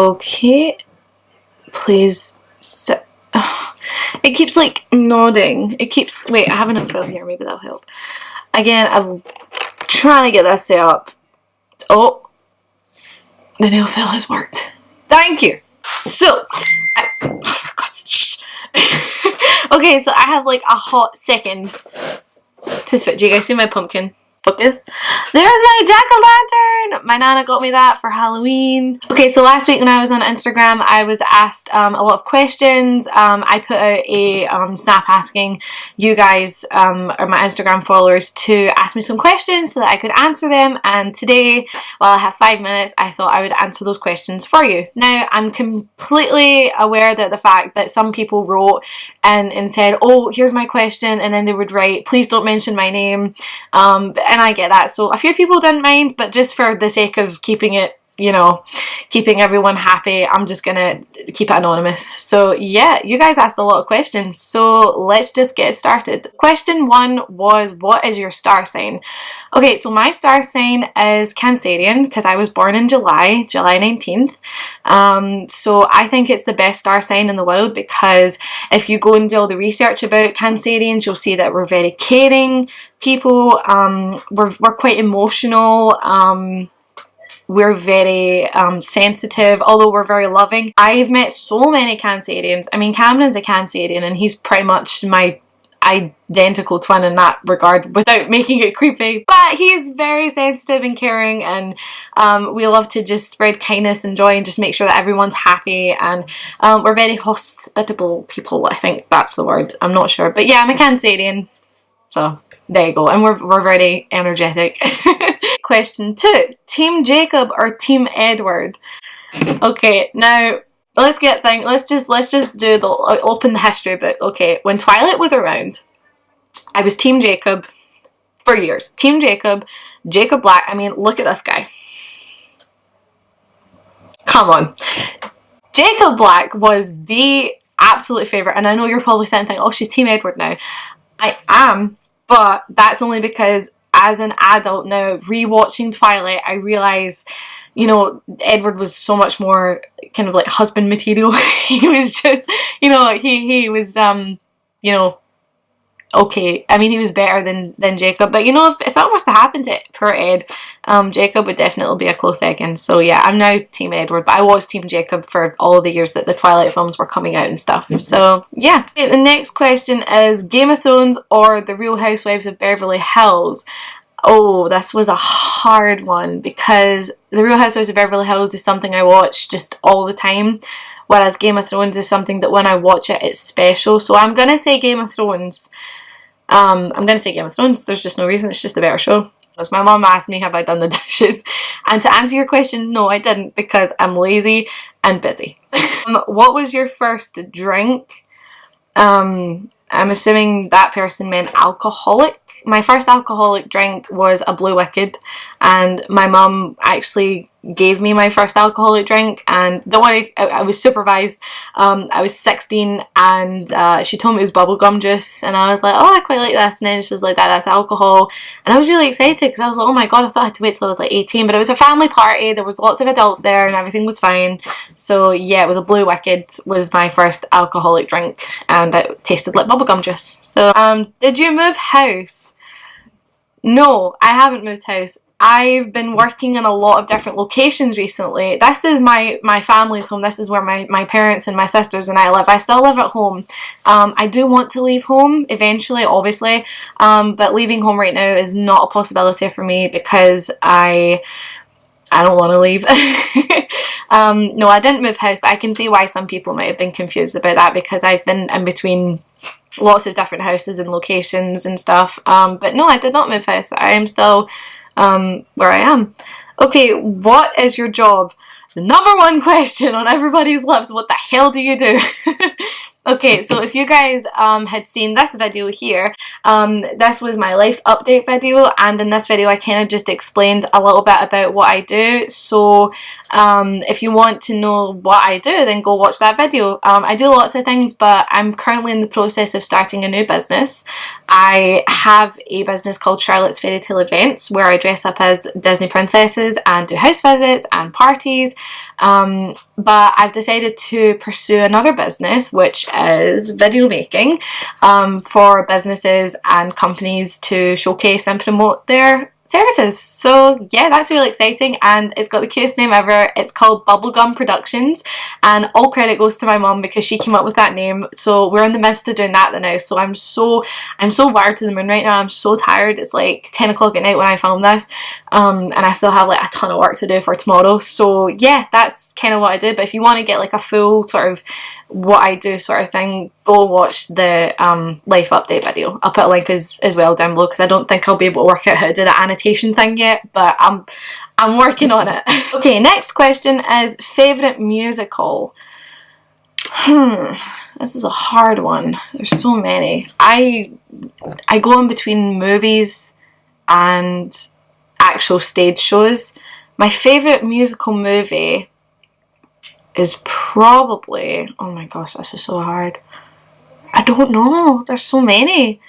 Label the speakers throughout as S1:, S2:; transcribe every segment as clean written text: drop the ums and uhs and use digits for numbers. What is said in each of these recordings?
S1: Okay. Please sit. It keeps like nodding. It keeps... Wait, I have a nail file here. Maybe that'll help. Again, I'm trying to get this set up. Oh. The nail file has worked. Thank you. So, oh, for God's sake. Okay, so I have like a hot second to spit. Do you guys see my pumpkin? Focus. There's my jack-o'-lantern! My nana got me that for Halloween. Okay, so last week when I was on Instagram, I was asked a lot of questions. I put out a snap asking you guys, or my Instagram followers, to ask me some questions so that I could answer them. And today, while I have 5 minutes, I thought I would answer those questions for you. Now, I'm completely aware that the fact that some people wrote and said, oh, here's my question, and then they would write, please don't mention my name. And I get that, so a few people didn't mind, but just for the sake of keeping it, you know, keeping everyone happy, I'm just gonna keep it anonymous. So yeah, you guys asked a lot of questions, so let's just get started. Question 1 was, what is your star sign? Okay, so my star sign is Cancerian because I was born in July 19th. So I think it's the best star sign in the world because if you go and do all the research about Cancerians, you'll see that we're very caring people. We're quite emotional. We're very sensitive, although we're very loving. I've met so many Cancerians. I mean, Cameron's a Cancerian and he's pretty much my identical twin in that regard without making it creepy, but he's very sensitive and caring, and we love to just spread kindness and joy and just make sure that everyone's happy, and we're very hospitable people. I think that's the word, I'm not sure, but yeah, I'm a Cancerian, so there you go. And we're very energetic. Question 2, Team Jacob or Team Edward? Okay, now let's just do the open the history book. Okay, when Twilight was around, I was Team Jacob for years. Team Jacob, Jacob Black. I mean, look at this guy. Come on. Jacob Black was the absolute favourite, and I know you're probably saying, oh, she's Team Edward now. I am, but that's only because as an adult now, rewatching Twilight, I realise, you know, Edward was so much more kind of like husband material. He was just, you know, he was, you know, okay. I mean, he was better than Jacob, but you know, if something was to happen to poor Ed, Jacob would definitely be a close second. So yeah, I'm now Team Edward, but I was Team Jacob for all of the years that the Twilight films were coming out and stuff. So yeah. Okay, the next question is Game of Thrones or The Real Housewives of Beverly Hills? Oh, this was a hard one because The Real Housewives of Beverly Hills is something I watch just all the time, whereas Game of Thrones is something that when I watch it, it's special. So I'm going to say Game of Thrones. I'm going to say Game of Thrones. There's just no reason. It's just a better show. As my mom asked me, have I done the dishes? And to answer your question, no, I didn't, because I'm lazy and busy. What was your first drink? I'm assuming that person meant alcoholic. My first alcoholic drink was a Blue Wicked, and my mum actually gave me my first alcoholic drink, and don't worry, I was supervised. I was 16 and she told me it was bubblegum juice, and I was like, oh, I quite like this, and then she was like, that's alcohol, and I was really excited because I was like, oh my god, I thought I had to wait till I was like 18, but it was a family party, there was lots of adults there and everything was fine. So yeah, it was a Blue Wicked was my first alcoholic drink, and it tasted like bubblegum juice. So did you move house? No, I haven't moved house. I've been working in a lot of different locations recently. This is my family's home. This is where my parents and my sisters and I live. I still live at home. I do want to leave home eventually, obviously, but leaving home right now is not a possibility for me because I don't want to leave. No, I didn't move house, but I can see why some people might have been confused about that because I've been in between lots of different houses and locations and stuff. But no, I did not move house. I am still where I am. Okay, what is your job? The number one question on everybody's lips, what the hell do you do? Okay, so if you guys had seen this video here, this was my life's update video, and in this video I kind of just explained a little bit about what I do. So if you want to know what I do, then go watch that video. I do lots of things, but I'm currently in the process of starting a new business. I have a business called Charlotte's Fairy Tale Events, where I dress up as Disney princesses and do house visits and parties. But I've decided to pursue another business, which is video making, for businesses and companies to showcase and promote their services. So yeah, that's really exciting, and it's got the cutest name ever. It's called Bubblegum Productions, and all credit goes to my mum because she came up with that name. So we're in the midst of doing that now. So I'm so wired to the moon right now. I'm so tired. It's like 10 o'clock at night when I film this, and I still have like a ton of work to do for tomorrow. So yeah, that's kind of what I do. But if you want to get like a full sort of what I do sort of thing, go watch the life update video. I'll put a link as well down below, because I don't think I'll be able to work out how to do the annotation thing yet, but I'm working on it. Okay, next question is favourite musical. This is a hard one. There's so many. I go in between movies and actual stage shows. My favourite musical movie is probably, oh my gosh, this is so hard. I don't know. There's so many.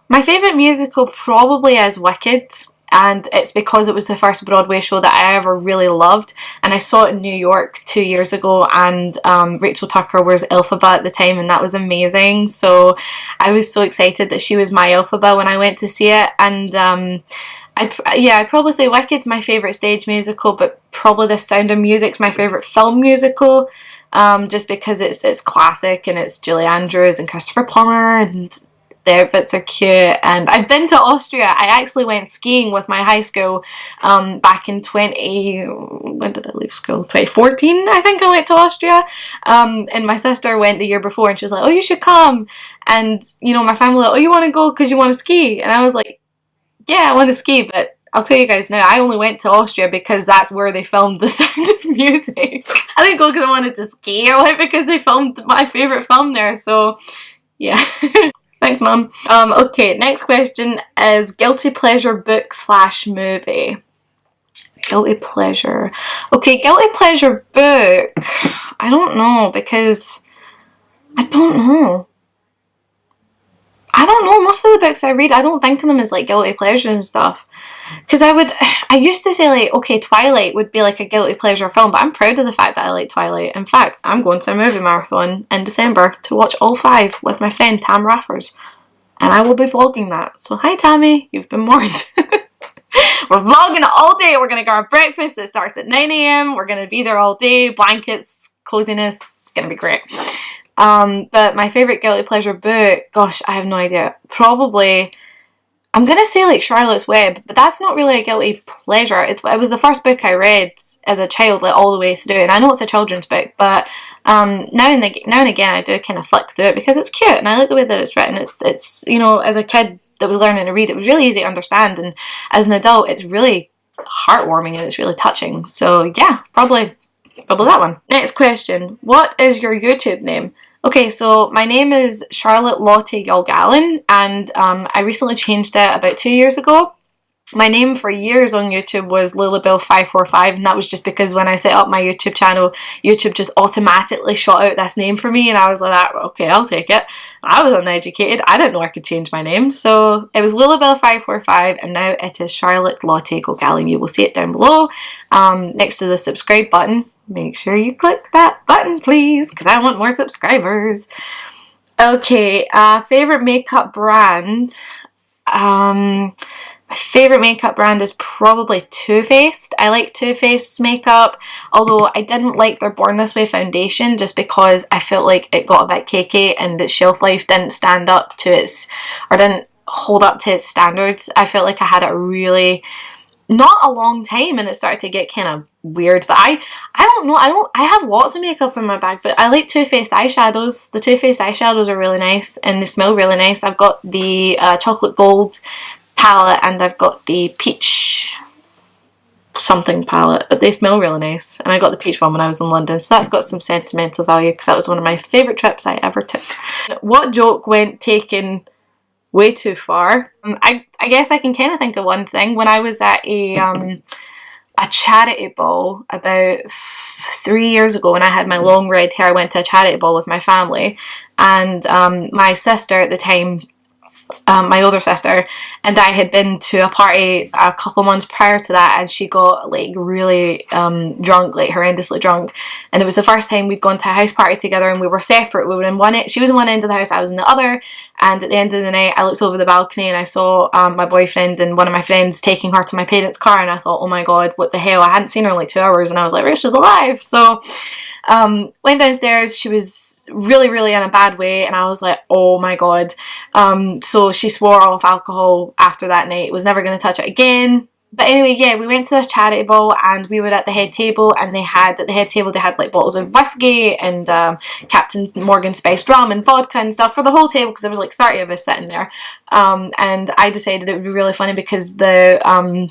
S1: My favourite musical probably is Wicked, and it's because it was the first Broadway show that I ever really loved, and I saw it in New York 2 years ago, and Rachel Tucker was Elphaba at the time, and that was amazing. So I was so excited that she was my Elphaba when I went to see it, and I'd probably say Wicked's my favourite stage musical, but probably The Sound of Music's my favourite film musical, just because it's classic, and it's Julie Andrews and Christopher Plummer, and the outfits are cute. And I've been to Austria. I actually went skiing with my high school back in when did I leave school? 2014, I think I went to Austria. And my sister went the year before, and she was like, oh, you should come. And, you know, my family were like, oh, you want to go because you want to ski? And I was like, yeah, I want to ski, but I'll tell you guys now, I only went to Austria because that's where they filmed The Sound of Music. I didn't go because I wanted to ski. I went because they filmed my favourite film there, so yeah. Thanks, Mum. Okay, next question is guilty pleasure book / movie. Guilty pleasure. Okay, guilty pleasure book. I don't know, because I don't know. Most of the books I read, I don't think of them as like guilty pleasure and stuff. Because I used to say like, okay, Twilight would be like a guilty pleasure film, but I'm proud of the fact that I like Twilight. In fact, I'm going to a movie marathon in December to watch all 5 with my friend Tam Raffers. And I will be vlogging that. So hi Tammy, you've been warned. We're vlogging all day. We're going to go have breakfast. It starts at 9 AM. We're going to be there all day. Blankets, coziness. It's going to be great. But my favourite guilty pleasure book, gosh, I have no idea. Probably, I'm going to say like Charlotte's Web, but that's not really a guilty pleasure. It was the first book I read as a child, like all the way through. And I know it's a children's book, but now and again I do kind of flick through it because it's cute and I like the way that it's written. It's you know, as a kid that was learning to read, it was really easy to understand, and as an adult it's really heartwarming and it's really touching. So yeah, probably that one. Next question. What is your YouTube name? Okay, so my name is Charlotte Lotte Gilgallen, and I recently changed it about 2 years ago. My name for years on YouTube was Lulabill545, and that was just because when I set up my YouTube channel, YouTube just automatically shot out this name for me, and I was like, okay, I'll take it. I was uneducated. I didn't know I could change my name, so it was Lulabill545, and now it is Charlotte Lotte Gilgallen. You will see it down below, next to the subscribe button. Make sure you click that button, please, because I want more subscribers. Okay, favorite makeup brand. My favourite makeup brand is probably Too Faced. I like Too Faced's makeup, although I didn't like their Born This Way foundation just because I felt like it got a bit cakey and its shelf life didn't stand up to its, or didn't hold up to its standards. I felt like I had it really, not a long time, and it started to get kind of weird. But I don't know, I have lots of makeup in my bag, but I like Too Faced eyeshadows. The Too Faced eyeshadows are really nice and they smell really nice. I've got the chocolate gold palette and I've got the peach something palette, but they smell really nice, and I got the peach one when I was in London, so that's got some sentimental value because that was one of my favourite trips I ever took. What joke went taken way too far? I guess I can kind of think of one thing. When I was at a charity ball about 3 years ago, when I had my long red hair, I went to a charity ball with my family, and my sister at the time, my older sister, and I had been to a party a couple months prior to that, and she got like really drunk, like horrendously drunk, and it was the first time we'd gone to a house party together, and we were separate. We were in one, she was in one end of the house, I was in the other, and at the end of the night I looked over the balcony and I saw my boyfriend and one of my friends taking her to my parents' car, and I thought, oh my god, what the hell, I hadn't seen her in like 2 hours, and I was like, Rachel's alive. So went downstairs, she was really, really in a bad way, and I was like, oh my god. So she swore off alcohol after that night, was never going to touch it again. But anyway, yeah, we went to this charity ball, and we were at the head table, and at the head table they had like bottles of whiskey and Captain Morgan spiced rum and vodka and stuff for the whole table, because there was like 30 of us sitting there. And I decided it would be really funny because the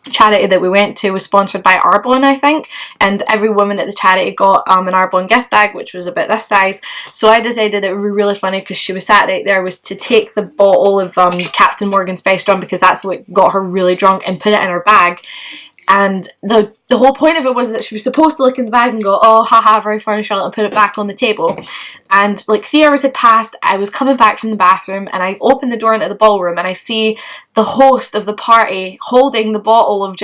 S1: charity that we went to was sponsored by Arbonne, I think, and every woman at the charity got an Arbonne gift bag, which was about this size. So I decided it would be really funny, because she was sat right there, was to take the bottle of Captain Morgan spiced rum, because that's what got her really drunk, and put it in her bag. And the whole point of it was that she was supposed to look in the bag and go, oh, haha, very funny, Charlotte, and put it back on the table. And like 3 hours had passed, I was coming back from the bathroom, and I opened the door into the ballroom, and I see the host of the party holding the bottle of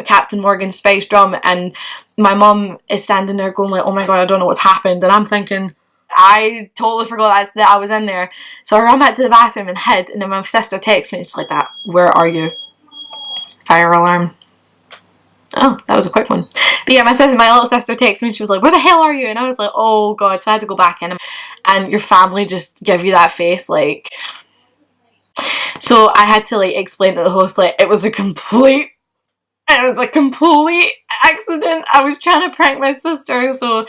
S1: Captain Morgan spiced rum, and my mum is standing there going like, oh my god, I don't know what's happened. And I'm thinking, I totally forgot that I was in there. So I ran back to the bathroom and hid, and then my sister texts me, it's like that, where are you? Fire alarm. Oh, that was a quick one. But yeah, my little sister texted me, she was like, where the hell are you? And I was like, oh god. So I had to go back in, and your family just give you that face, like. So I had to like explain to the host, like, it was a complete accident. I was trying to prank my sister. So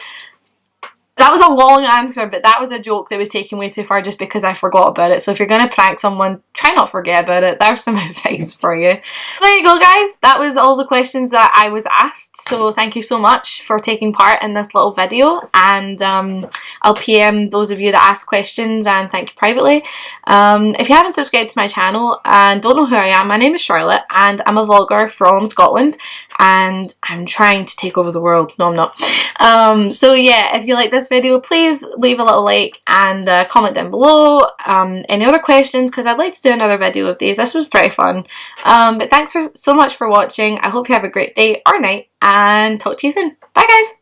S1: that was a long answer, but that was a joke that was taken way too far just because I forgot about it. So if you're going to prank someone, try not to forget about it. There's some advice for you. So there you go, guys. That was all the questions that I was asked. So thank you so much for taking part in this little video. And I'll PM those of you that ask questions and thank you privately. If you haven't subscribed to my channel and don't know who I am, my name is Charlotte and I'm a vlogger from Scotland. And I'm trying to take over the world. No, I'm not. So yeah, if you like this video, please leave a little like and comment down below any other questions, because I'd like to do another video of these. This was pretty fun. But thanks so much for watching. I hope you have a great day or night, and talk to you soon. Bye guys!